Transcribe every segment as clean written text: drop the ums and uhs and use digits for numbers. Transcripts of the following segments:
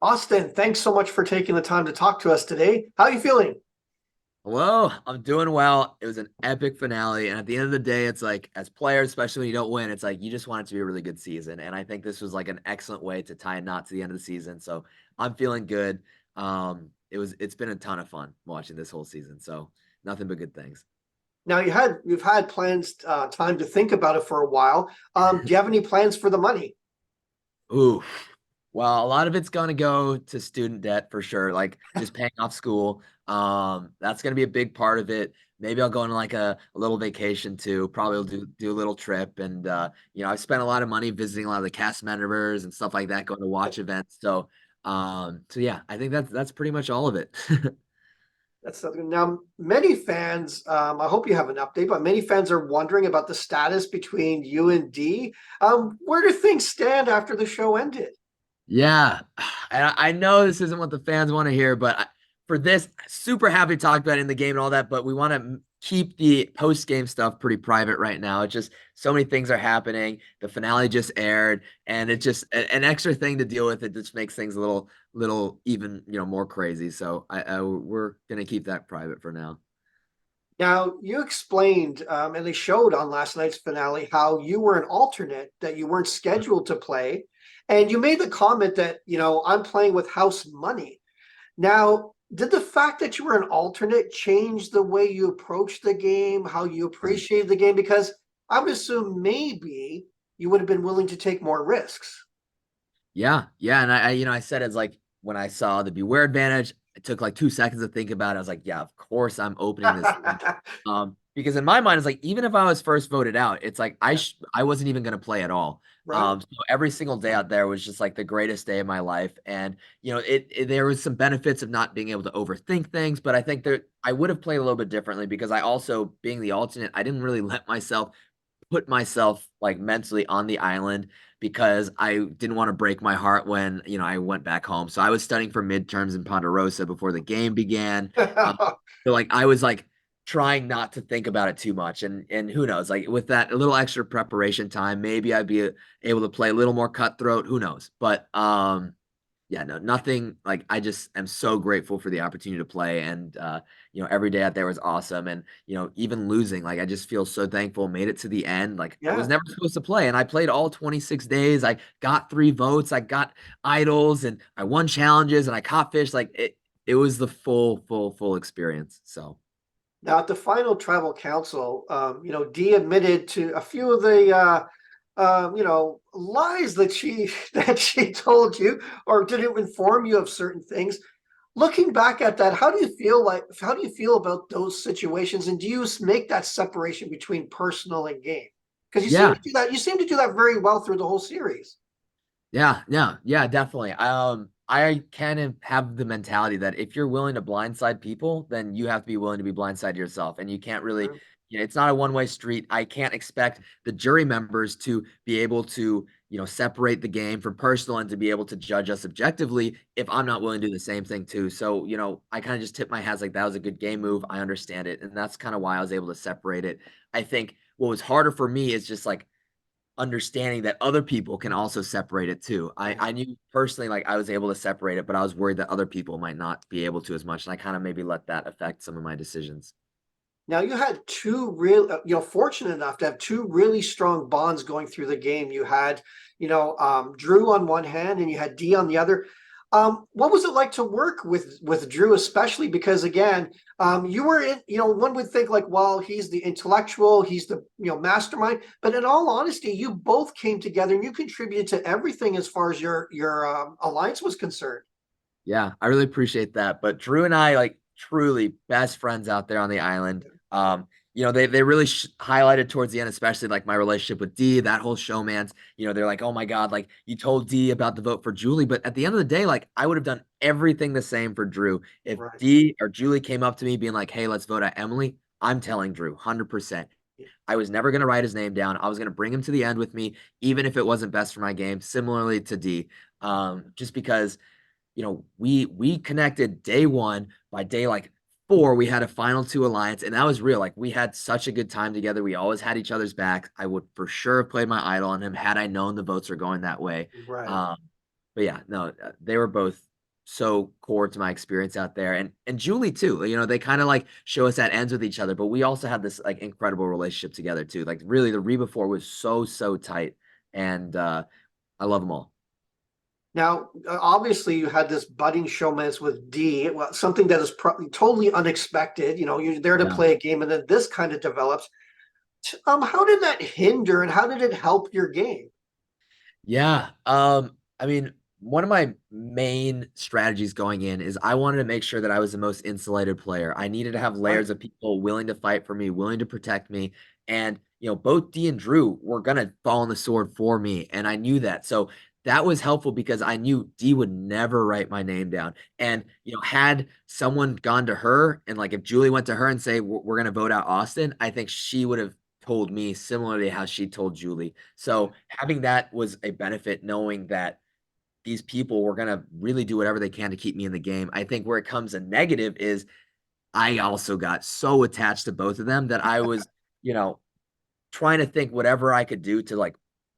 Austin, thanks so much for taking the time to talk to us today. How are you feeling? Hello, I'm doing well. It was an epic finale. And at the end of the day, it's like, as players, especially when you don't win, it's like you just want it to be a really good season. And I think this was like an excellent way to tie a knot to the end of the season. So I'm feeling good. It's been a ton of fun watching this whole season. So nothing but good things. Now you've had plans, time to think about it for a while. Do you have any plans for the money? Ooh. Well, a lot of it's going to go to student debt for sure, like just paying off school. That's going to be a big part of it. Maybe I'll go on like a little vacation too. Probably will do a little trip. And I've spent a lot of money visiting a lot of the cast members and stuff like that, going to watch events. So yeah, I think that's pretty much all of it. That's something. Now, many fans. I hope you have an update, but many fans are wondering about the status between you and D. Where do things stand after the show ended? Yeah, and I know this isn't what the fans want to hear, but for this, super happy to talk about it in the game and all that. But we want to keep the post game stuff pretty private right now. It's just so many things are happening. The finale just aired, and it's just an extra thing to deal with. It just makes things a little even more crazy. So we're gonna keep that private for now. Now, you explained, and they showed on last night's finale how you were an alternate, that you weren't scheduled to play. And you made the comment that, I'm playing with house money. Now, did the fact that you were an alternate change the way you approached the game, how you appreciated the game? Because I would assume maybe you would have been willing to take more risks. Yeah, yeah, and I said it's like when I saw the Beware advantage, it took like 2 seconds to think about it. I was like, yeah, of course I'm opening this thing. Because in my mind, it's like even if I was first voted out, it's like I wasn't even gonna play at all. Right. So every single day out there was just like the greatest day of my life, and there was some benefits of not being able to overthink things, but I think that I would have played a little bit differently because I also, being the alternate, I didn't really let myself put myself like mentally on the island because I didn't want to break my heart when, I went back home. So I was studying for midterms in Ponderosa before the game began. Uh, so like I was like trying not to think about it too much. And who knows, like with that a little extra preparation time, maybe I'd be able to play a little more cutthroat. Who knows? But yeah, no, nothing like I just am so grateful for the opportunity to play. And every day out there was awesome. And even losing, like I just feel so thankful, made it to the end. Like I was Yeah. never supposed to play. And I played all 26 days. I got 3 votes, I got idols, and I won challenges and I caught fish. Like it was the full experience. So Now, at the final tribal council, Dee admitted to a few of the lies that she that she told you or didn't inform you of certain things. Looking back at that, how do you feel about those situations, and do you make that separation between personal and game? Because you seem yeah, to do that. You seem to do that very well through the whole series. yeah, definitely. I kind of have the mentality that if you're willing to blindside people, then you have to be willing to be blindsided yourself. And you can't really, it's not a one-way street. I can't expect the jury members to be able to, separate the game from personal and to be able to judge us objectively if I'm not willing to do the same thing too. So, I kind of just tip my hats like that was a good game move. I understand it. And that's kind of why I was able to separate it. I think what was harder for me is just like understanding that other people can also separate it too. I knew personally like I was able to separate it, but I was worried that other people might not be able to as much. And I kind of maybe let that affect some of my decisions. Now you had two real, fortunate enough to have two really strong bonds going through the game. You had, Drew on one hand, and you had D on the other. What was it like to work with Drew, especially because again, you were in, one would think like, well, he's the intellectual, he's the mastermind, but in all honesty, you both came together and you contributed to everything as far as your alliance was concerned. Yeah, I really appreciate that. But Drew and I like truly best friends out there on the island. They really highlighted towards the end, especially like my relationship with Dee, that whole showman's. They're like, oh my God, like you told Dee about the vote for Julie, but at the end of the day, like I would have done everything the same for Drew. If Right. Dee or Julie came up to me being like, hey, let's vote at Emily, I'm telling Drew 100%. I was never going to write his name down. I was going to bring him to the end with me, even if it wasn't best for my game, similarly to Dee. Just because we connected day one. By day like 4, we had a final two alliance, and that was real. Like we had such a good time together. We always had each other's back. I would for sure have played my idol on him had I known the votes were going that way. Right. Um, but yeah, no, they were both so core to my experience out there, and Julie too. You know, they kind of like show us at ends with each other, but we also had this like incredible relationship together too. Like really, the Reba Four was so tight, and I love them all. Now, obviously, you had this budding showman's with D, well, something that is totally unexpected. You know, you're there to Yeah. play a game, and then this kind of develops. How did that hinder, and how did it help your game? Yeah. I mean, one of my main strategies going in is I wanted to make sure that I was the most insulated player. I needed to have Right. layers of people willing to fight for me, willing to protect me. And, both Dee and Drew were gonna fall on the sword for me. And I knew that. So that was helpful because I knew Dee would never write my name down. And, had someone gone to her and like if Julie went to her and say, we're gonna vote out Austin, I think she would have told me similarly how she told Julie. So having that was a benefit, knowing that these people were going to really do whatever they can to keep me in the game. I think where it comes a negative is I also got so attached to both of them that I was, you know, trying to think whatever I could do to like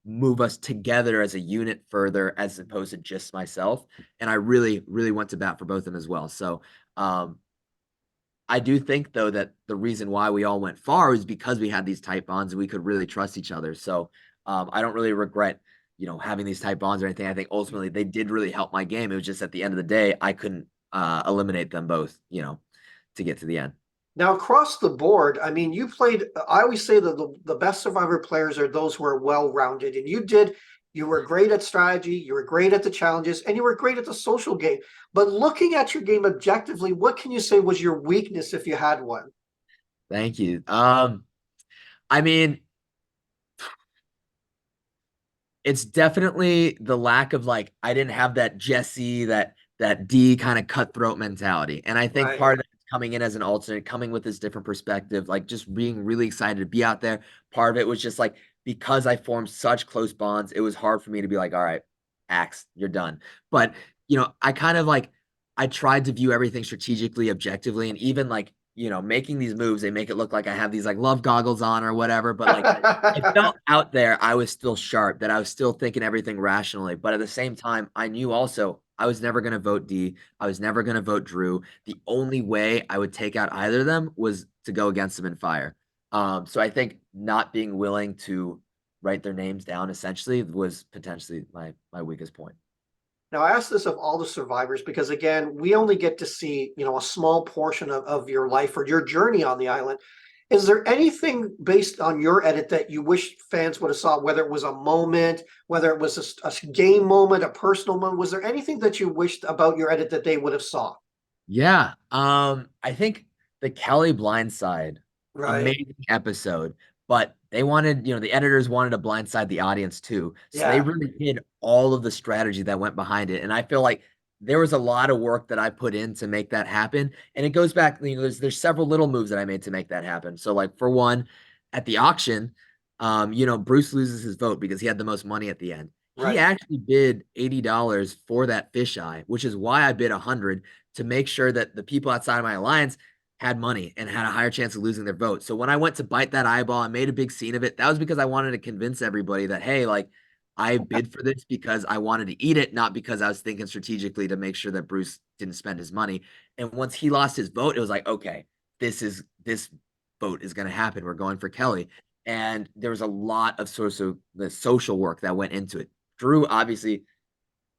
move us together as a unit further as opposed to just myself. And I really went to bat for both of them as well. So, I do think though that the reason why we all went far was because we had these tight bonds and we could really trust each other. So I don't really regret, having these tight bonds or anything. I think ultimately they did really help my game. It was just at the end of the day, I couldn't eliminate them both, to get to the end. Now, across the board, I mean, you played. I always say that the best Survivor players are those who are well rounded, and you did. You were great at strategy, you were great at the challenges, and you were great at the social game. But looking at your game objectively, what can you say was your weakness if you had one? Thank you. I mean, it's definitely the lack of like I didn't have that Jesse, that D kind of cutthroat mentality. And I think Right. part of that is coming in as an alternate, coming with this different perspective, like just being really excited to be out there. Part of it was just like because I formed such close bonds, it was hard for me to be like, all right, Axe, you're done. But I kind of like I tried to view everything strategically, objectively, and even like, making these moves, they make it look like I have these like love goggles on or whatever. But like I felt out there I was still sharp, that I was still thinking everything rationally. But at the same time, I knew also I was never going to vote D. I was never going to vote Drew. The only way I would take out either of them was to go against them in fire. So I think not being willing to write their names down essentially was potentially my weakest point. Now, I ask this of all the survivors because, again, we only get to see, a small portion of your life or your journey on the island. Is there anything based on your edit that you wish fans would have saw, whether it was a moment, whether it was a game moment, a personal moment? Was there anything that you wished about your edit that they would have saw? Yeah. I think the Kelly Blindside, Right. amazing episode, but they wanted, the editors wanted to blindside the audience too. So they Yeah. really hid all of the strategy that went behind it. And I feel like there was a lot of work that I put in to make that happen. And it goes back, there's several little moves that I made to make that happen. So like for one, at the auction, Bruce loses his vote because he had the most money at the end. He Right. actually bid $80 for that fisheye, which is why I bid 100 to make sure that the people outside of my alliance had money and had a higher chance of losing their vote. So when I went to bite that eyeball, I made a big scene of it. That was because I wanted to convince everybody that, hey, like I bid for this because I wanted to eat it, not because I was thinking strategically to make sure that Bruce didn't spend his money. And once he lost his vote, it was like, okay, this vote is going to happen. We're going for Kelly. And there was a lot of sort of the social work that went into it. Drew obviously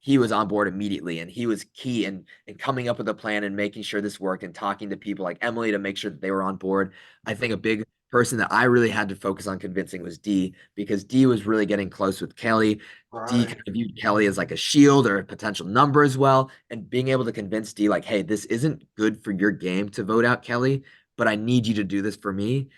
he was on board immediately and he was key in coming up with a plan and making sure this worked and talking to people like Emily to make sure that they were on board. I think a big person that I really had to focus on convincing was D because D was really getting close with Kelly. D Right. kind of viewed Kelly as like a shield or a potential number as well. And being able to convince D, like, hey, this isn't good for your game to vote out Kelly, but I need you to do this for me.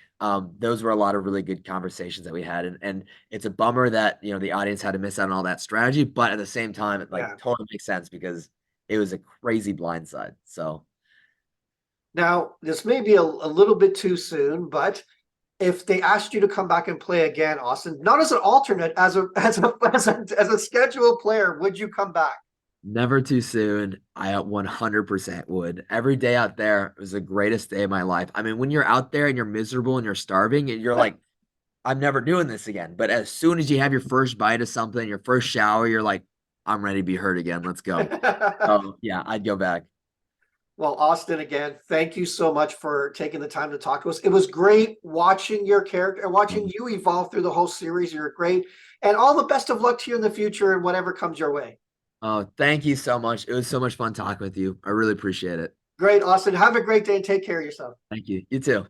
Those were a lot of really good conversations that we had. And it's a bummer that the audience had to miss out on all that strategy, but at the same time, it like Yeah. totally makes sense because it was a crazy blindside. So Now, this may be a little bit too soon, but if they asked you to come back and play again, Austin, not as an alternate, as a scheduled player, would you come back? never too soon. I 100% would. Every day out there was the greatest day of my life. I mean, when you're out there and you're miserable and you're starving, and you're like, I'm never doing this again. But as soon as you have your first bite of something, your first shower, you're like, I'm ready to be hurt again. Let's go. Oh, yeah, I'd go back. Well, Austin, again, thank you so much for taking the time to talk to us. It was great watching your character and watching Um, you evolve through the whole series. You're great. And all the best of luck to you in the future and whatever comes your way. Oh, thank you so much. It was so much fun talking with you. I really appreciate it. Great, Austin. Have a great day and take care of yourself. Thank you. You too.